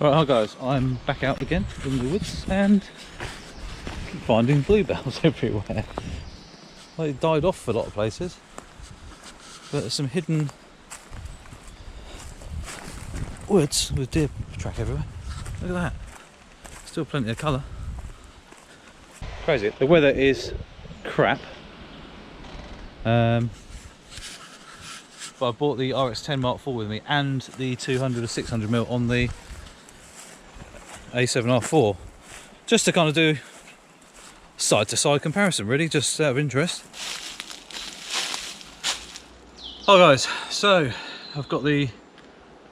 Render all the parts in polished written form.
Right, hi guys, I'm back out again in the woods and keep finding bluebells everywhere. They died off a lot of places, but there's some hidden woods with deer track everywhere. Look at that, still plenty of colour. Crazy. The weather is crap, but I bought the RX10 Mark IV with me and the 200 or 600mm on the A7R4 just to kind of do side to side comparison, really, just out of interest. Hi guys, so I've got the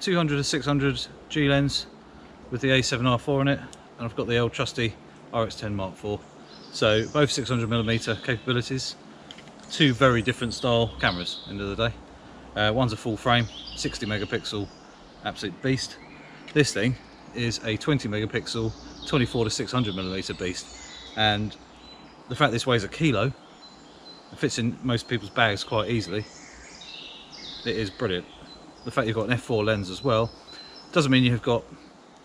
200 to 600 G lens with the A7R4 in it, and I've got the old trusty RX10 Mark IV. So both 600mm capabilities, two very different style cameras end of the day. One's a full frame 60 megapixel absolute beast. This thing is a 20 megapixel 24 to 600mm beast, and the fact this weighs a kilo, it fits in most people's bags quite easily. It is brilliant. The fact you've got an f4 lens as well doesn't mean you've got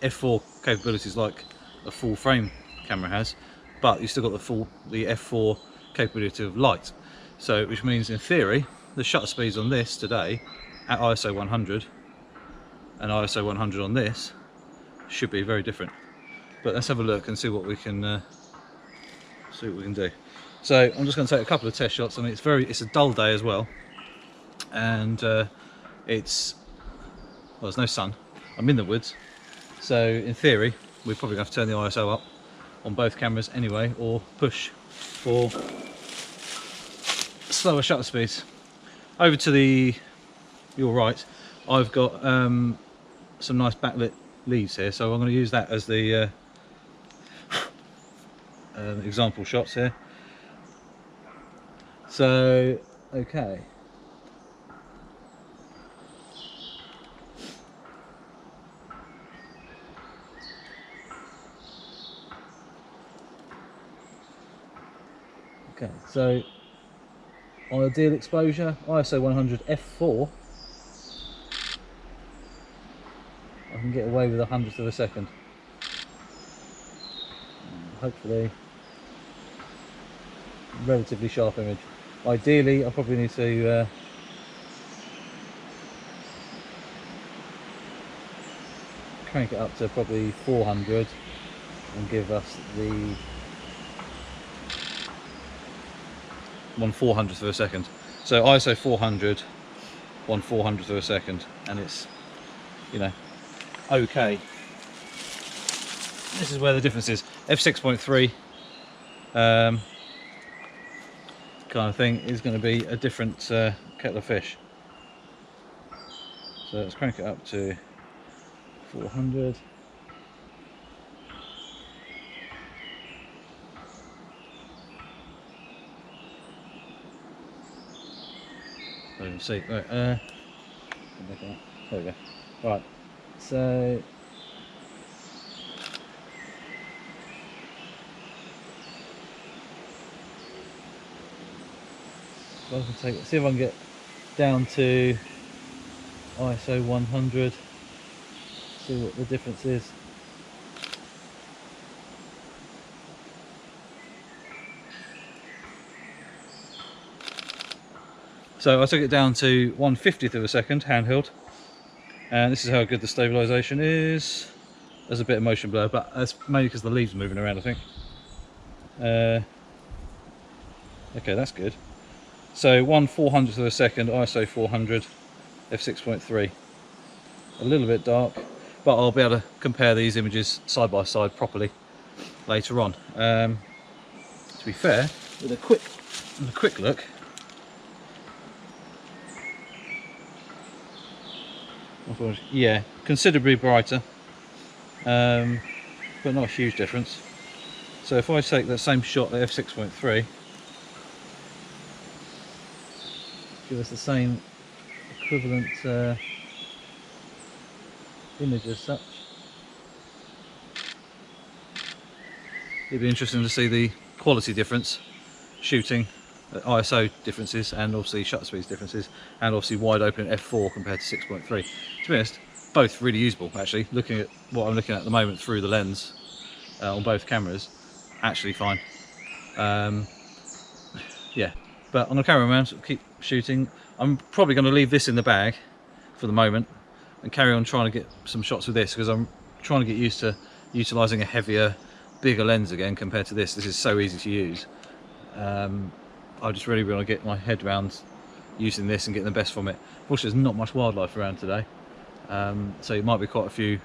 f4 capabilities like a full frame camera has, but you've still got the f4 capability of light. So which means in theory the shutter speeds on this today at ISO 100 and ISO 100 on this should be very different. But let's have a look and see what we can do. So I'm just going to take a couple of test shots. I mean, it's a dull day as well, and there's no sun. I'm in the woods, so in theory we're probably going to have to turn the ISO up on both cameras anyway, or push for slower shutter speeds. Over to your right, I've got some nice backlit leaves here, so I'm going to use that as the example shots here. So okay, so ideal exposure, ISO 100 f4, I can get away with 100th of a second. Hopefully relatively sharp image. Ideally I probably need to crank it up to probably 400 and give us the 1/400th of a second. So ISO 400, 1/400th of a second, and it's, you know, okay. This is where the difference is. f6.3 kind of thing is going to be a different kettle of fish. So let's crank it up to 400. So you can see, right, there we go. Right, so I can see if I can get down to ISO 100, see what the difference is. So I took it down to 1/50th of a second handheld, and this is how good the stabilisation is. There's a bit of motion blur, but that's mainly because the leaves are moving around, I think. Okay, that's good. So 1/400th of a second, ISO 400, f6.3. A little bit dark, but I'll be able to compare these images side by side properly later on. To be fair, with a quick look, yeah, considerably brighter, but not a huge difference. So if I take that same shot at f6.3, give us the same equivalent image as such. It'd be interesting to see the quality difference shooting ISO differences, and obviously shutter speeds differences, and obviously wide open f4 compared to 6.3. To be honest, both really usable actually. Looking at what I'm looking at the moment through the lens on both cameras, actually fine. Yeah, but I'm gonna carry on around, so keep shooting. I'm probably going to leave this in the bag for the moment and carry on trying to get some shots with this, because I'm trying to get used to utilising a heavier, bigger lens again compared to this. This is so easy to use. I just really want to get my head around using this and getting the best from it. Unfortunately, there's not much wildlife around today, so it might be quite a few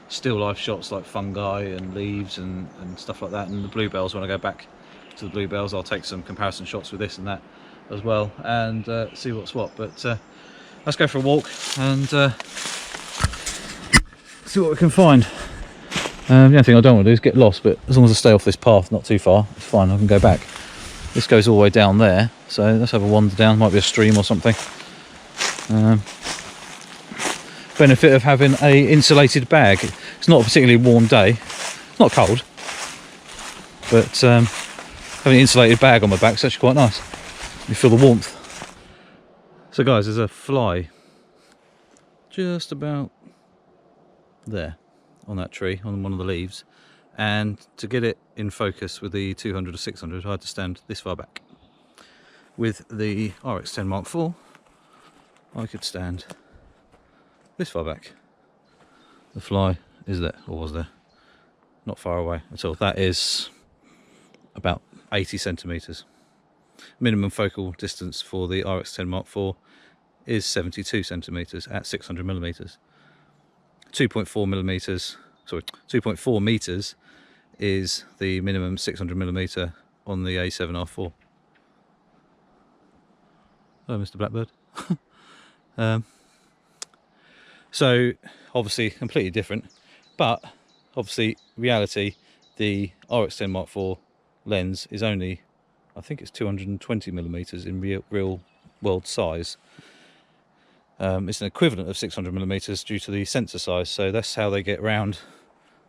still life shots like fungi and leaves and stuff like that, and the bluebells. When I go back to the bluebells, I'll take some comparison shots with this and that as well, and see what's what. But let's go for a walk and see what we can find. The only thing I don't want to do is get lost, but as long as I stay off this path not too far, it's fine. I can go back. This goes all the way down there, so let's have a wander down. Might be a stream or something. Benefit of having a insulated bag. It's not a particularly warm day. It's not cold, but having an insulated bag on my back is actually quite nice. You feel the warmth. So guys, there's a fly just about there on that tree, on one of the leaves, and to get it in focus with the 200 or 600 I had to stand this far back. With the RX10 Mark IV I could stand this far back. The fly is there, or was there, not far away at all. That is about 80 centimetres. Minimum focal distance for the RX10 Mark IV is 72 centimetres at 600 millimetres. 2.4 millimetres, sorry, 2.4 metres is the minimum 600 millimetre on the A7R4. Oh, Mr. Blackbird. So obviously completely different, but obviously reality, the RX10 Mark IV lens is only, I think it's 220 millimeters in real world size. It's an equivalent of 600 millimeters due to the sensor size, so that's how they get around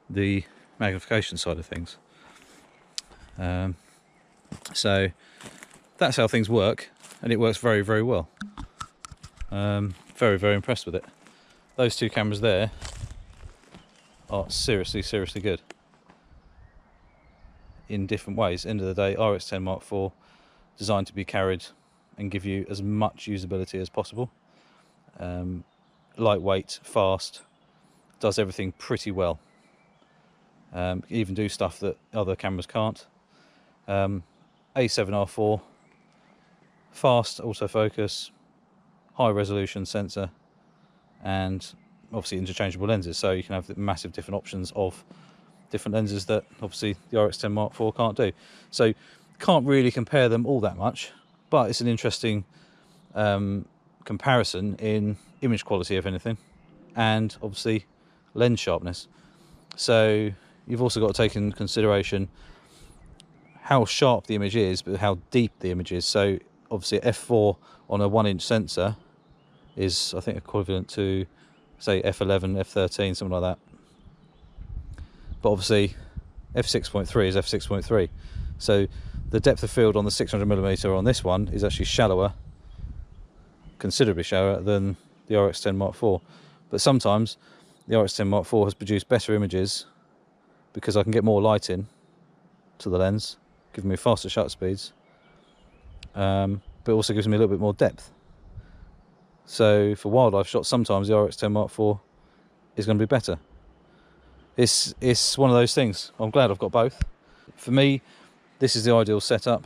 the magnification side of things. So that's how things work, and it works very, very well. Very, very impressed with it. Those two cameras there are seriously, seriously good in different ways. End of the day, RX10 Mark IV designed to be carried and give you as much usability as possible. Lightweight, fast, does everything pretty well. Even do stuff that other cameras can't. A7R4, fast autofocus, high resolution sensor, and obviously interchangeable lenses, so you can have massive different options of different lenses that obviously the RX10 Mark IV can't do. So can't really compare them all that much, but it's an interesting comparison in image quality, if anything, and obviously lens sharpness. So you've also got to take into consideration how sharp the image is, but how deep the image is. So obviously f4 on a 1-inch sensor is, I think, equivalent to, say, f11, f13, something like that. But obviously f6.3 is f6.3. So the depth of field on the 600mm on this one is actually shallower, considerably shallower than the RX10 Mark IV. But sometimes the RX10 Mark IV has produced better images because I can get more light in to the lens, giving me faster shutter speeds, but also gives me a little bit more depth. So for wildlife shots, sometimes the RX10 Mark IV is going to be better. It's one of those things. I'm glad I've got both. For me, this is the ideal setup.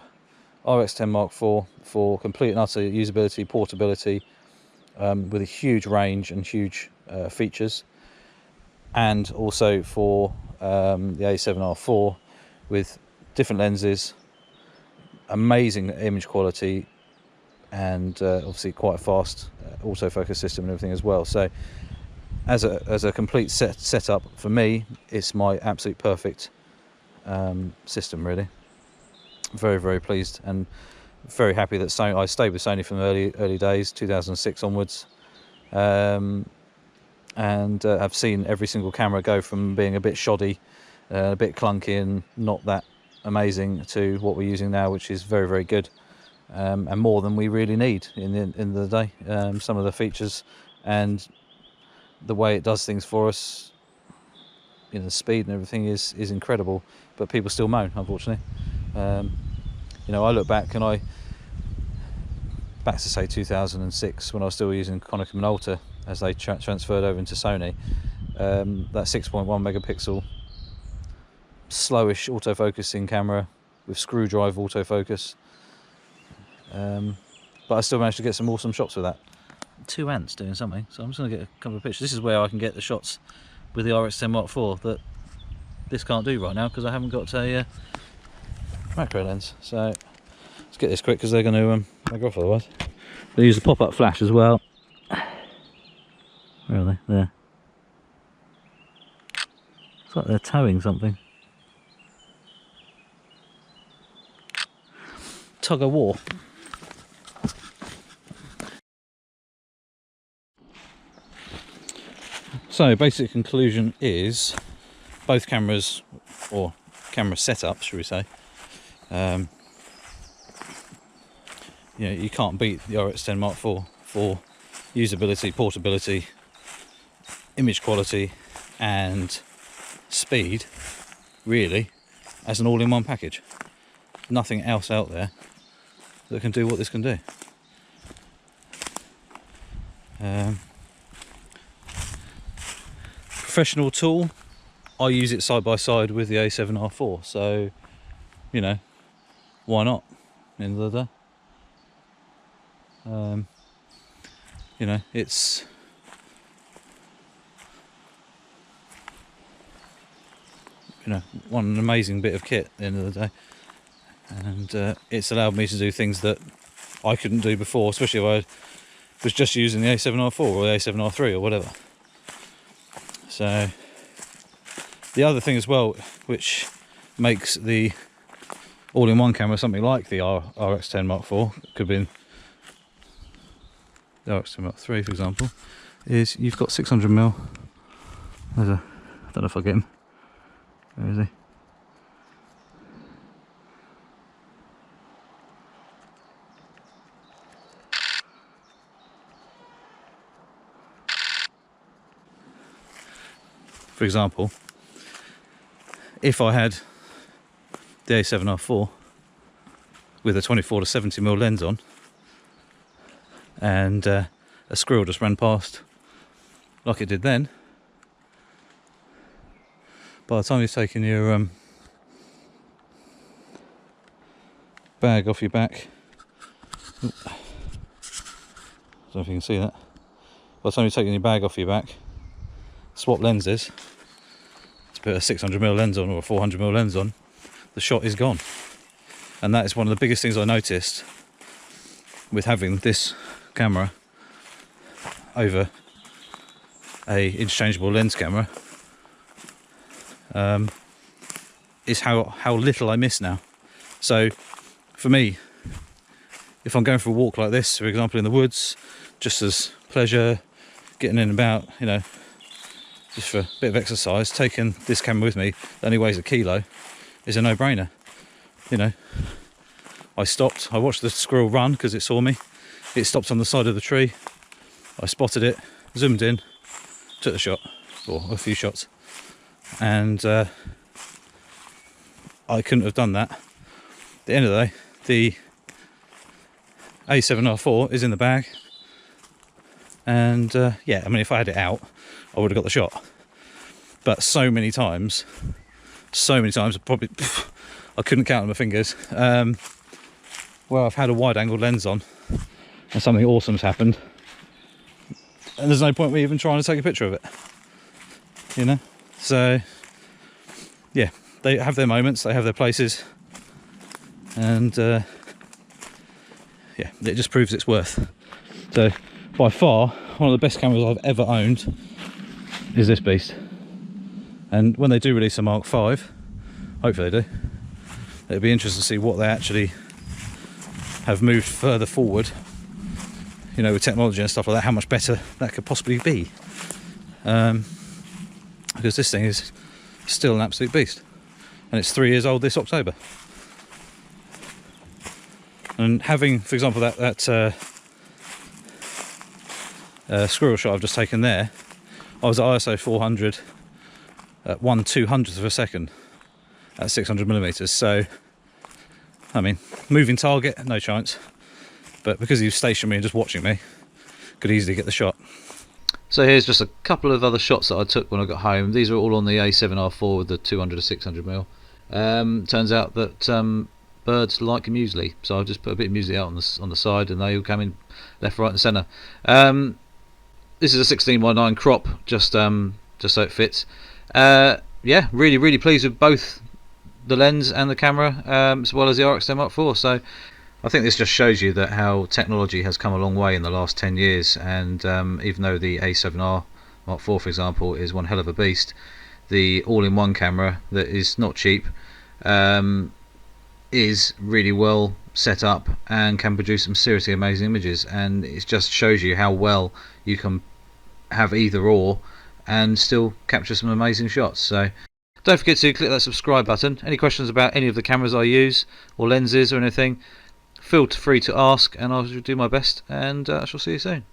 RX10 Mark IV for complete and utter usability, portability, with a huge range and huge features, and also for the A7R4 with different lenses, amazing image quality, and obviously quite a fast autofocus system and everything as well. So as a complete setup for me, it's my absolute perfect system, really. Very, very pleased and very happy that I stayed with Sony from early days, 2006 onwards, and I've seen every single camera go from being a bit shoddy, a bit clunky and not that amazing, to what we're using now, which is very, very good, and more than we really need in the end of the day. Some of the features and the way it does things for us, you know, the speed and everything is incredible, but people still moan, unfortunately. You know, I look back and back to say 2006, when I was still using Konica Minolta as they transferred over into Sony, that 6.1 megapixel slowish autofocusing camera with screwdriver autofocus, but I still managed to get some awesome shots with that. 2 ants doing something, so I'm just going to get a couple of pictures. This is where I can get the shots with the RX10 Mark IV that this can't do right now because I haven't got a macro lens. So let's get this quick because they're going to make off otherwise. They use a pop-up flash as well. Where are they? There. It's like they're towing something. Tug of war. So basic conclusion is both cameras, or camera setups should we say, you know, you can't beat the RX10 Mark IV for usability, portability, image quality and speed, really, as an all-in-one package. Nothing else out there that can do what this can do. Professional tool, I use it side by side with the A7R4, so you know, why not, at the end of the day. You know, it's an amazing bit of kit at the end of the day, and it's allowed me to do things that I couldn't do before, especially if I was just using the A7R4 or the A7R3 or whatever. So the other thing as well, which makes the all-in-one camera something like the RX10 Mark IV, could have been the RX10 Mark III for example, is you've got 600mm. I don't know if I get him. Where is he? For example, if I had the A7R4 with a 24 to 70mm lens on and a squirrel just ran past like it did then, by the time you've taken your bag off your back, I don't know if you can see that, by the time you've taken your bag off your back, swap lenses, to put a 600mm lens on or a 400mm lens on, the shot is gone. And that is one of the biggest things I noticed with having this camera over a interchangeable lens camera, is how little I miss now. So for me, if I'm going for a walk like this, for example in the woods, just as pleasure, getting in and about, you know, just for a bit of exercise, taking this camera with me that only weighs 1 kilo is a no-brainer. You know, I stopped, I watched the squirrel run because it saw me, it stopped on the side of the tree, I spotted it, zoomed in, took the shot, or a few shots, and I couldn't have done that. At the end of the day, the A7R4 is in the bag, and yeah, I mean, if I had it out, I would have got the shot. But so many times, probably I couldn't count on my fingers, where I've had a wide-angle lens on and something awesome's happened, and there's no point me even trying to take a picture of it, you know. So yeah, they have their moments, they have their places, and yeah, it just proves its worth. So by far one of the best cameras I've ever owned is this beast, and when they do release a Mark V, hopefully they do, it'll be interesting to see what they actually have moved further forward, you know, with technology and stuff like that, how much better that could possibly be, because this thing is still an absolute beast, and it's 3 years old this October. And having, for example, that squirrel shot I've just taken there, I was at ISO 400 at 1/200th of a second at 600mm. So, I mean, moving target, no chance. But because he was stationary and just watching me, could easily get the shot. So here's just a couple of other shots that I took when I got home. These are all on the A7R4 with the 200 to 600mm. Turns out that birds like muesli, so I just put a bit of muesli out on the side, and they all come in left, right, and centre. This is a 16:9 crop, just so it fits. Yeah, really pleased with both the lens and the camera, as well as the RX10 Mark IV. So I think this just shows you that how technology has come a long way in the last 10 years, and even though the A7R Mark IV, for example, is one hell of a beast, the all-in-one camera that is not cheap is really well set up and can produce some seriously amazing images, and it just shows you how well you can have either or and still capture some amazing shots. So don't forget to click that subscribe button. Any questions about any of the cameras I use or lenses or anything, feel free to ask, and I'll do my best, and I shall see you soon.